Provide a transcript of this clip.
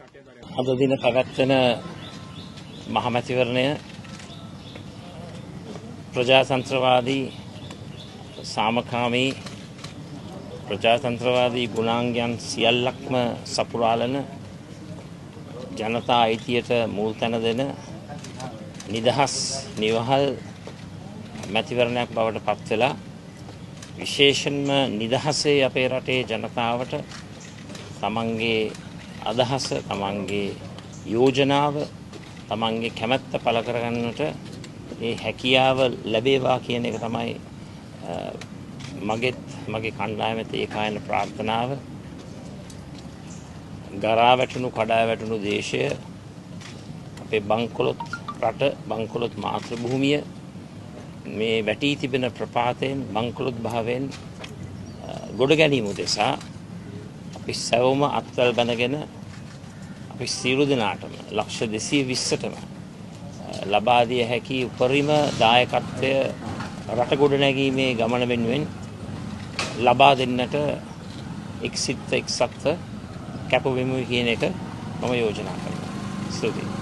අද දින පැවැත්වෙන මහමැතිවරණය ප්‍රජාතන්ත්‍රවාදී සාමකාමී ප්‍රජාතන්ත්‍රවාදී ගුණාංගයන් සියල්ලක්ම සපුරාලන ජනතා අයිතියට මුල් තැන දෙන නිදහස් නිවහල් මැතිවරණයක් බවට පත් වෙලා විශේෂයෙන්ම නිදහසේ අපේ රටේ ජනතාවට තමන්ගේ අදහස තමන්ගේ යෝජනාව තමන්ගේ කැමැත්ත පළ කරගන්නට ඒ හැකියාව ලැබේවා කියන එක තමයි මගේ කණ්ඩායමේ ඒකායන ප්‍රාර්ථනාව. ගරා වැටුණු කඩා වැටුණු දේශය අපේ බංකොලොත් රට බංකොලොත් මාතෘභූමිය මේ වැටී තිබෙන ප්‍රපාතයෙන් බංකොලොත් භාවයෙන් ගොඩ ගැනීම උදෙසා අපි සැවොම අත්වැල් බැඳගෙන අපි සියලු දෙනාටම ලක්ෂ 220ටම ලබා දිය හැකි උපරිම දායකත්වය රට ගොඩ නැගීමේ ගමන වෙනුවෙන් ලබා දෙන්නට එක්සිත එක්සත්ව කැපවෙමු කියන එක මම යෝජනා කරනවා. ස්තුතියි.